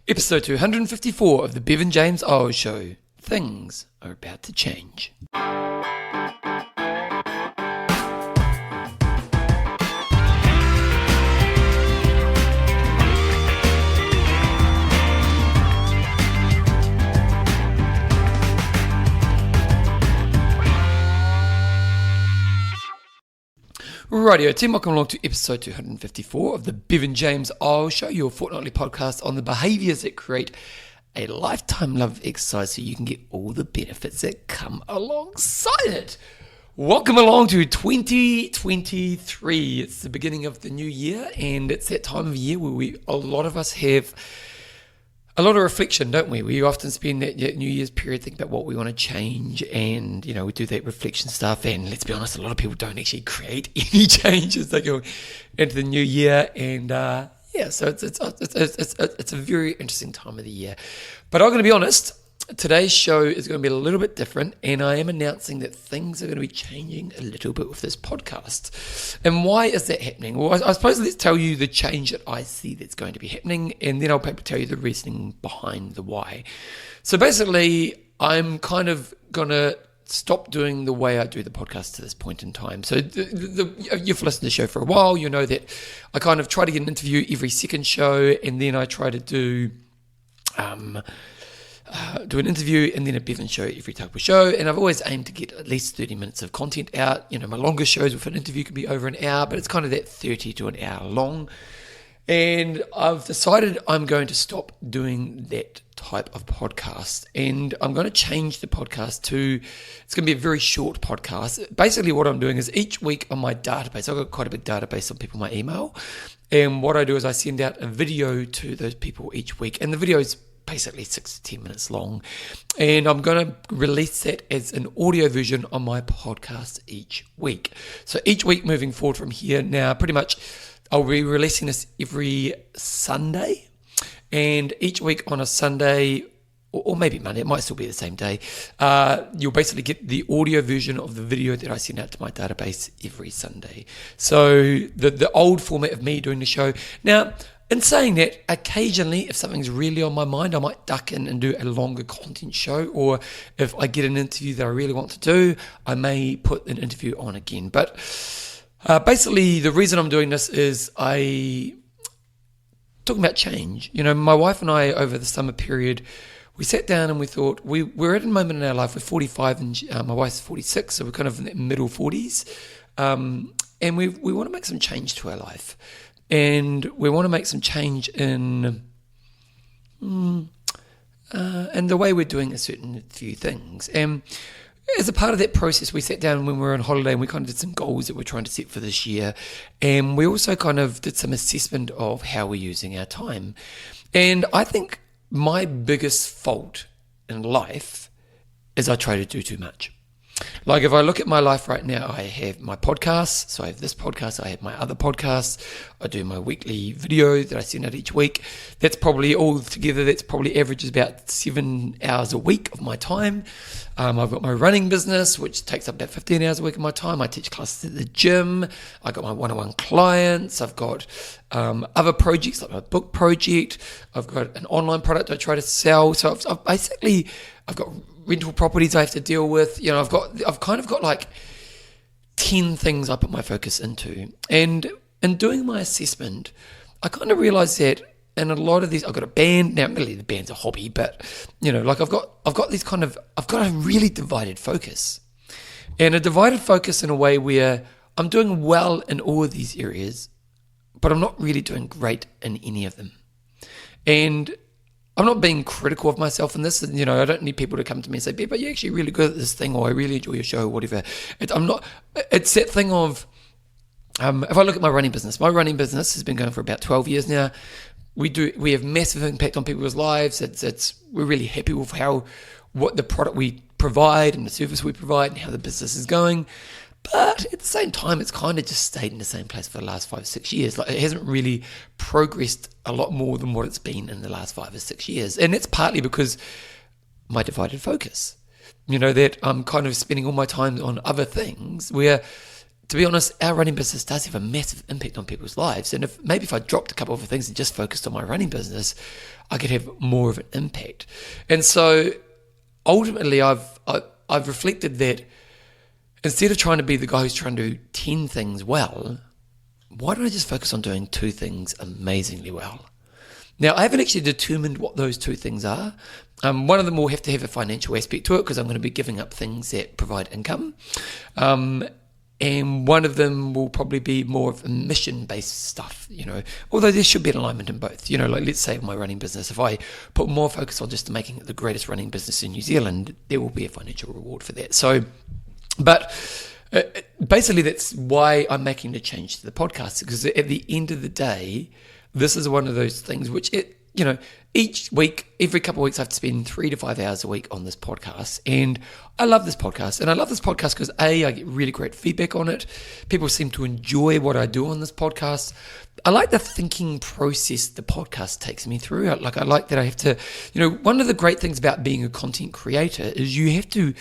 Episode 254 of the Bevan James Eyles Show. Things are about to change. Rightio team, welcome along to episode 254 of the Bevan James Eyles Show, your fortnightly podcast on the behaviours that create a lifetime love exercise so you can get all the benefits that come alongside it. Welcome along to 2023. It's the beginning of the new year, and it's that time of year where a lot of us have a lot of reflection, don't we? We often spend that New Year's period thinking about what we want to change, and we do that reflection stuff. And let's be honest, a lot of people don't actually create any changes. They go into the new year, and so it's a very interesting time of the year. But I'm going to be honest. Today's show is going to be a little bit different, and I am announcing that things are going to be changing a little bit with this podcast. And why is that happening? Well, I suppose let's tell you the change that I see that's going to be happening, and then I'll probably tell you the reasoning behind the why. So basically, I'm kind of going to stop doing the way I do the podcast to this point in time. So you've listened to the show for a while, you know that I kind of try to get an interview every second show, and then I try to do an interview and then a Bevan show every type of show, and I've always aimed to get at least 30 minutes of content out. My longest shows with an interview can be over an hour, but it's kind of that 30 to an hour long, and I've decided I'm going to stop doing that type of podcast, and I'm going to change the podcast to, it's going to be a very short podcast. Basically what I'm doing is each week on my database, I've got quite a big database of people in my email, and what I do is I send out a video to those people each week, and the video's basically 6 to 10 minutes long, and I'm going to release that as an audio version on my podcast each week. So each week moving forward from here, now pretty much I'll be releasing this every Sunday, and each week on a Sunday or maybe Monday, it might still be the same day, you'll basically get the audio version of the video that I send out to my database every Sunday. So the old format of me doing the show. Now, in saying that, occasionally, if something's really on my mind, I might duck in and do a longer content show, or if I get an interview that I really want to do, I may put an interview on again. But basically, the reason I'm doing this is talking about change. My wife and I, over the summer period, we sat down and we thought, we're at a moment in our life, we're 45 and my wife's 46, so we're kind of in the middle 40s, and we want to make some change to our life. And we want to make some change in the way we're doing a certain few things. And as a part of that process, we sat down when we were on holiday and we kind of did some goals that we're trying to set for this year. And we also kind of did some assessment of how we're using our time. And I think my biggest fault in life is I try to do too much. Like if I look at my life right now, I have my podcasts, so I have this podcast, I have my other podcasts, I do my weekly video that I send out each week. That's probably all together, that's probably averages about 7 hours a week of my time. I've got my running business, which takes up about 15 hours a week of my time. I teach classes at the gym. I've got my one-on-one clients. I've got other projects like my book project. I've got an online product I try to sell. So I've got rental properties I have to deal with. I've kind of got like 10 things I put my focus into. And in doing my assessment, I kind of realized that in a lot of these, I've got a band. Now, really, the band's a hobby, but I've got a really divided focus, and a divided focus in a way where I'm doing well in all of these areas, but I'm not really doing great in any of them. And I'm not being critical of myself in this. I don't need people to come to me and say, "But you're actually really good at this thing," or "I really enjoy your show," or whatever. It's that thing of, if I look at my running business has been going for about 12 years now. We have massive impact on people's lives. We're really happy with what the product we provide and the service we provide and how the business is going. But at the same time, it's kind of just stayed in the same place for the last 5 or 6 years. Like, it hasn't really progressed a lot more than what it's been in the last 5 or 6 years. And it's partly because my divided focus, that I'm kind of spending all my time on other things where to be honest, our running business does have a massive impact on people's lives. And if I dropped a couple of things and just focused on my running business, I could have more of an impact. And so ultimately, I've reflected that instead of trying to be the guy who's trying to do 10 things well, why don't I just focus on doing 2 things amazingly well? Now, I haven't actually determined what those 2 things are. One of them will have to have a financial aspect to it because I'm going to be giving up things that provide income. And one of them will probably be more of a mission-based stuff, although there should be an alignment in both. Like let's say my running business, if I put more focus on just making it the greatest running business in New Zealand, there will be a financial reward for that. So, but basically that's why I'm making the change to the podcast, because at the end of the day, this is one of those things which each week, every couple of weeks, I have to spend 3 to 5 hours a week on this podcast. And I love this podcast. And I love this podcast because I get really great feedback on it. People seem to enjoy what I do on this podcast. I like the thinking process the podcast takes me through. I like that I have to, one of the great things about being a content creator is you have to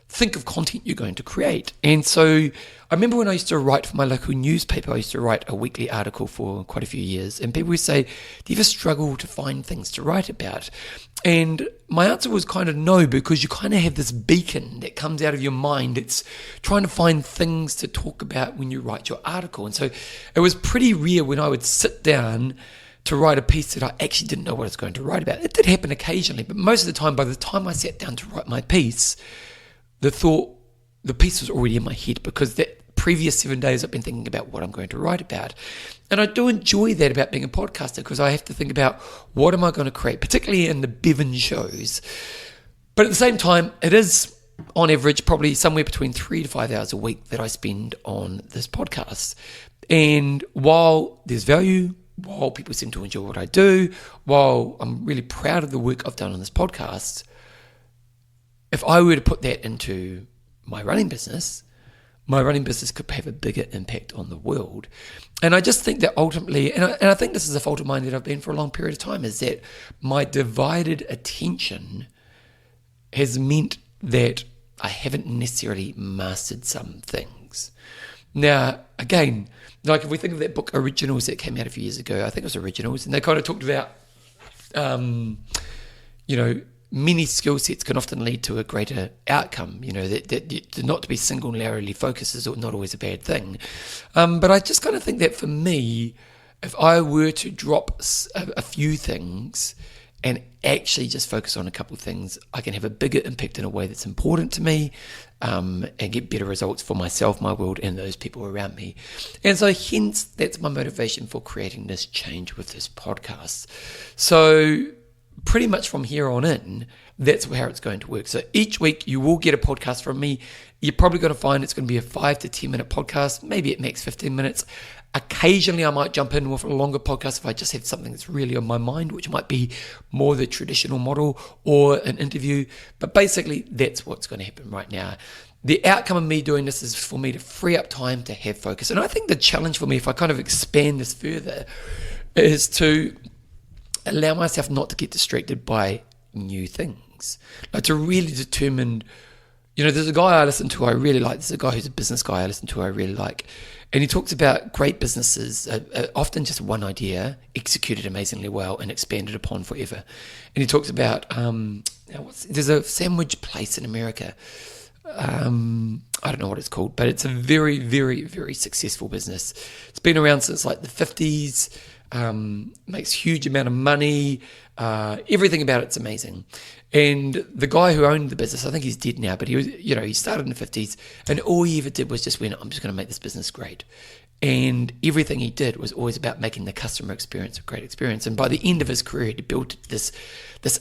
think of content you're going to create. And so I remember when I used to write for my local newspaper, I used to write a weekly article for quite a few years, and people would say, do you ever struggle to find things to write about? And my answer was kind of no, because you kind of have this beacon that comes out of your mind. It's trying to find things to talk about when you write your article. And so it was pretty rare when I would sit down to write a piece that I actually didn't know what I was going to write about. It did happen occasionally, but most of the time, by the time I sat down to write my piece, the piece was already in my head, because that previous 7 days I've been thinking about what I'm going to write about. And I do enjoy that about being a podcaster, because I have to think about what am I going to create, particularly in the Bevan shows. But at the same time, it is on average probably somewhere between 3 to 5 hours a week that I spend on this podcast. And while there's value, while people seem to enjoy what I do, while I'm really proud of the work I've done on this podcast, if I were to put that into my running business could have a bigger impact on the world. And I just think that ultimately, and I think this is a fault of mine that I've been for a long period of time, is that my divided attention has meant that I haven't necessarily mastered some things. Now, again, like if we think of that book Originals that came out a few years ago, I think it was Originals, and they kind of talked about, many skill sets can often lead to a greater outcome, that not to be singularly focused is not always a bad thing. But I just kind of think that for me, if I were to drop a few things and actually just focus on a couple of things, I can have a bigger impact in a way that's important to me, and get better results for myself, my world, and those people around me. And so hence, that's my motivation for creating this change with this podcast. So pretty much from here on in, that's how it's going to work. So each week you will get a podcast from me. You're probably going to find it's going to be a 5 to 10 minute podcast, maybe at max 15 minutes. Occasionally I might jump in with a longer podcast if I just have something that's really on my mind, which might be more the traditional model or an interview. But basically that's what's going to happen right now. The outcome of me doing this is for me to free up time to have focus. And I think the challenge for me, if I kind of expand this further, is to allow myself not to get distracted by new things. Like to really determine, there's a guy I listen to I really like. There's a guy who's a business guy I listen to I really like. And he talks about great businesses, often just one idea, executed amazingly well and expanded upon forever. And he talks about, there's a sandwich place in America. I don't know what it's called, but it's a very, very, very successful business. It's been around since like the 50s. Makes huge amount of money, everything about it's amazing. And the guy who owned the business, I think he's dead now, but he was, he started in the 50s, and all he ever did was just went, I'm just going to make this business great. And everything he did was always about making the customer experience a great experience. And by the end of his career, he built this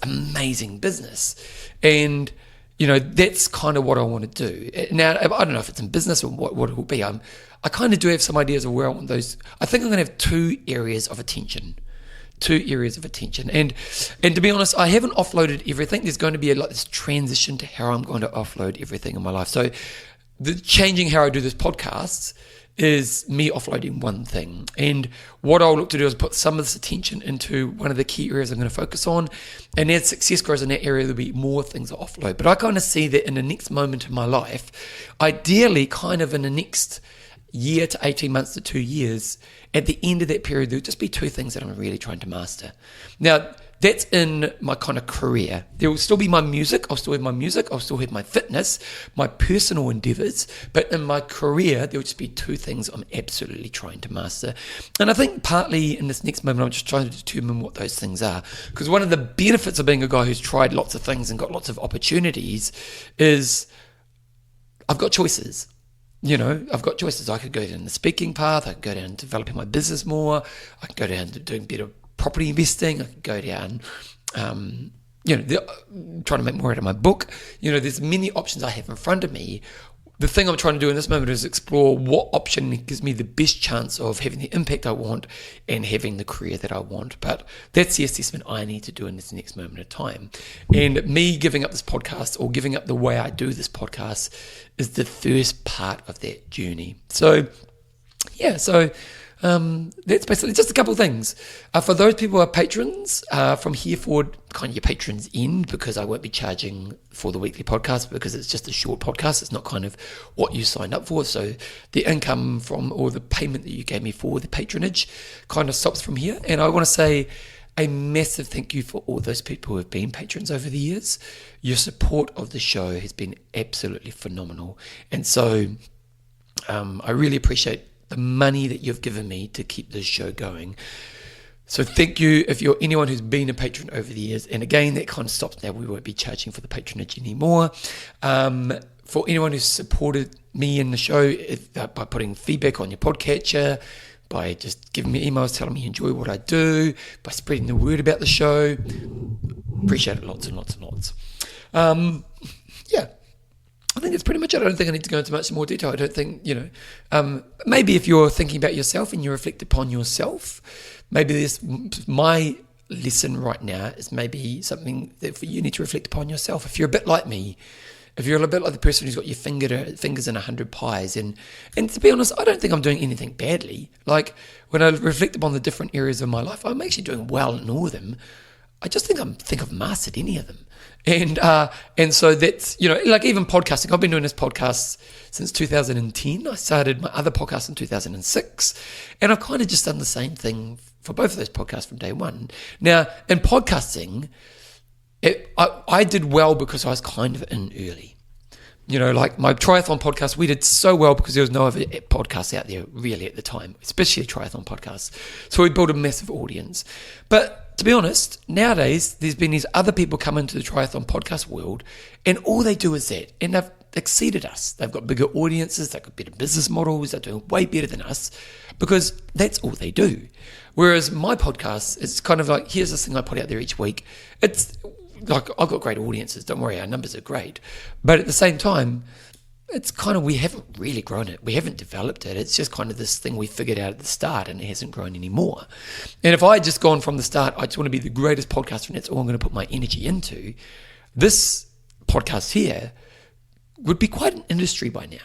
amazing business. And that's kind of what I want to do. Now, I don't know if it's in business or what it will be. I kind of do have some ideas of where I want those. I think I'm going to have two areas of attention. And to be honest, I haven't offloaded everything. There's going to be this transition to how I'm going to offload everything in my life. So the changing how I do this podcast is me offloading one thing. And what I'll look to do is put some of this attention into one of the key areas I'm going to focus on. And as success grows in that area, there'll be more things to offload. But I kind of see that in the next moment in my life, ideally kind of in the next year to 18 months to 2 years, at the end of that period, there'll just be two things that I'm really trying to master. Now, that's in my kind of career. There will still be my music. I'll still have my music. I'll still have my fitness, my personal endeavors. But in my career, there will just be two things I'm absolutely trying to master. And I think partly in this next moment, I'm just trying to determine what those things are. Because one of the benefits of being a guy who's tried lots of things and got lots of opportunities is I've got choices. I've got choices. I could go down the speaking path. I could go down developing my business more. I could go down to doing better property investing. I could go down, trying to make more out of my book. There's many options I have in front of me. The thing I'm trying to do in this moment is explore what option gives me the best chance of having the impact I want and having the career that I want. But that's the assessment I need to do in this next moment of time. And me giving up this podcast or giving up the way I do this podcast is the first part of that journey. So that's basically just a couple of things. For those people who are patrons, from here forward, kind of your patrons end, because I won't be charging for the weekly podcast because it's just a short podcast. It's not kind of what you signed up for. So the income from, or the payment that you gave me for the patronage kind of stops from here. And I want to say a massive thank you for all those people who have been patrons over the years. Your support of the show has been absolutely phenomenal. And so I really appreciate the money that you've given me to keep this show going. So thank you if you're anyone who's been a patron over the years. And again, that kind of stops now. We won't be charging for the patronage anymore. For anyone who's supported me in the show by putting feedback on your podcatcher, by just giving me emails telling me you enjoy what I do, by spreading the word about the show, appreciate it lots and lots and lots. I think that's pretty much it. I don't think I need to go into much more detail. I don't think, maybe if you're thinking about yourself and you reflect upon yourself, maybe my lesson right now is maybe something that you need to reflect upon yourself. If you're a bit like me, if you're a bit like the person who's got your fingers in 100 pies, and to be honest, I don't think I'm doing anything badly. Like when I reflect upon the different areas of my life, I'm actually doing well in all of them. I just think I've mastered any of them. And so that's, like even podcasting, I've been doing this podcast since 2010. I started my other podcast in 2006, and I've kind of just done the same thing for both of those podcasts from day one. Now, in podcasting, I did well because I was kind of in early. Like my triathlon podcast, we did so well because there was no other podcasts out there really at the time, especially triathlon podcasts. So we built a massive audience. But to be honest, nowadays, there's been these other people come into the triathlon podcast world, and all they do is that, and they've exceeded us. They've got bigger audiences, they've got better business models, they're doing way better than us because that's all they do. Whereas my podcast, it's kind of like, here's this thing I put out there each week. It's like, I've got great audiences, don't worry, our numbers are great. But at the same time, it's kind of, we haven't really grown it. We haven't developed it. It's just kind of this thing we figured out at the start, and it hasn't grown anymore. And if I had just gone from the start, I just want to be the greatest podcaster and that's all I'm going to put my energy into, this podcast here would be quite an industry by now.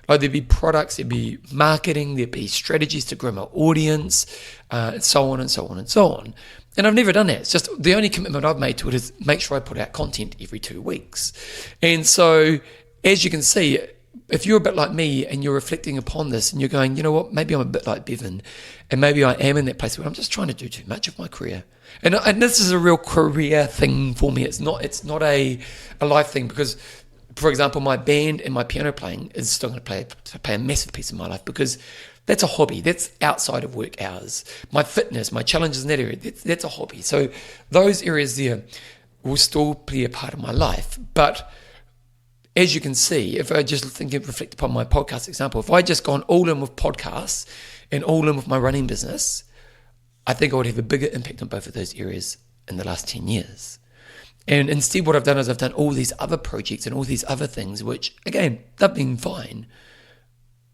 Like there'd be products, there'd be marketing, there'd be strategies to grow my audience, and so on and so on and so on. And I've never done that. It's just the only commitment I've made to it is make sure I put out content every 2 weeks. And so, as you can see, if you're a bit like me and you're reflecting upon this and you're going, you know what, maybe I'm a bit like Bevan, and maybe I am in that place where I'm just trying to do too much of my career. And this is a real career thing for me. It's not a life thing, because, for example, my band and my piano playing is still going to play a massive piece of my life, because that's a hobby. That's outside of work hours. My fitness, my challenges in that area, that's a hobby. So those areas there will still play a part of my life. But as you can see, if I just reflect upon my podcast example, if I just gone all in with podcasts and all in with my running business, I think I would have a bigger impact on both of those areas in the last 10 years. And instead what I've done is I've done all these other projects and all these other things, which, again, they've been fine.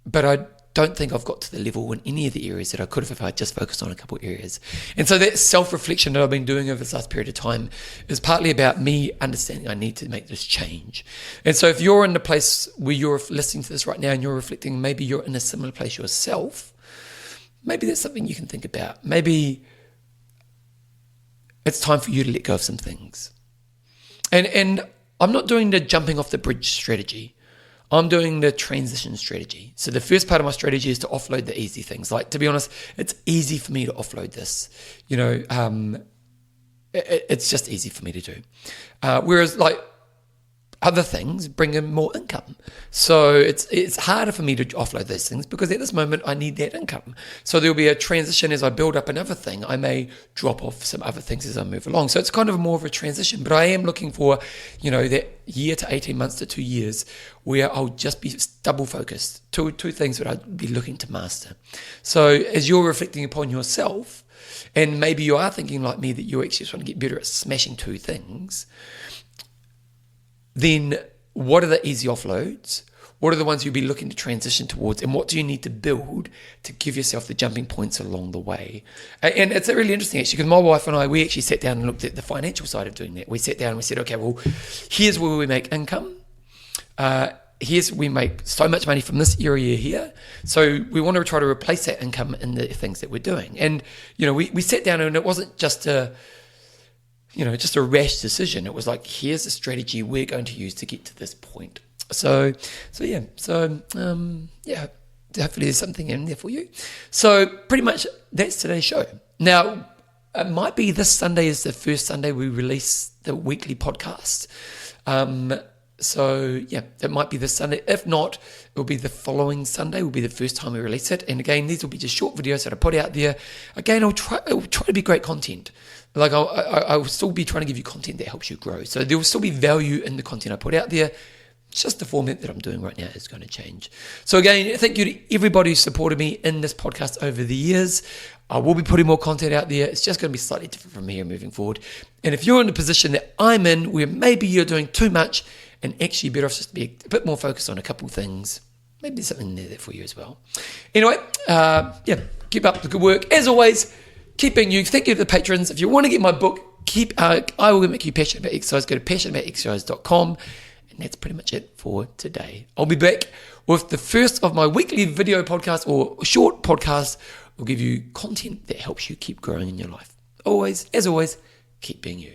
But I don't think I've got to the level in any of the areas that I could have if I just focused on a couple of areas. And so that self-reflection that I've been doing over this last period of time is partly about me understanding I need to make this change. And so if you're in the place where you're listening to this right now and you're reflecting, maybe you're in a similar place yourself, maybe that's something you can think about. Maybe it's time for you to let go of some things. And I'm not doing the jumping off the bridge strategy. I'm doing the transition strategy. So the first part of my strategy is to offload the easy things. Like, to be honest, it's easy for me to offload this. It's just easy for me to do. Whereas like other things bring in more income. So it's harder for me to offload those things because at this moment I need that income. So there'll be a transition as I build up another thing. I may drop off some other things as I move along. So it's kind of more of a transition. But I am looking for, that year to 18 months to 2 years where I'll just be double focused. Two things that I'd be looking to master. So as you're reflecting upon yourself, and maybe you are thinking like me that you actually just want to get better at smashing 2 things, then what are the easy offloads? What are the ones you'll be looking to transition towards? And what do you need to build to give yourself the jumping points along the way? And it's really interesting actually, because my wife and I, we actually sat down and looked at the financial side of doing that. We sat down and we said, okay, well, here's where we make income. We make so much money from this area here. So we want to try to replace that income in the things that we're doing. And, we sat down and it wasn't just a rash decision. It was like, here's a strategy we're going to use to get to this point. So hopefully there's something in there for you. So pretty much that's today's show. Now, it might be this Sunday is the first Sunday we release the weekly podcast. It might be this Sunday. If not, it will be the following Sunday. Will be the first time we release it. And again, these will be just short videos that I put out there. Again, I'll try to be great content. Like I will still be trying to give you content that helps you grow. So there will still be value in the content I put out there. It's just the format that I'm doing right now is going to change. So again, thank you to everybody who supported me in this podcast over the years. I will be putting more content out there. It's just going to be slightly different from here moving forward. And if you're in the position that I'm in, where maybe you're doing too much and actually better off just to be a bit more focused on a couple of things, maybe there's something there for you as well. Anyway, keep up the good work. As always, keep being you. Thank you to the patrons. If you want to get my book, I Will Make You Passionate About Exercise, go to passionaboutexercise.com. And that's pretty much it for today. I'll be back with the first of my weekly video podcast or short podcast. Will give you content that helps you keep growing in your life. As always, keep being you.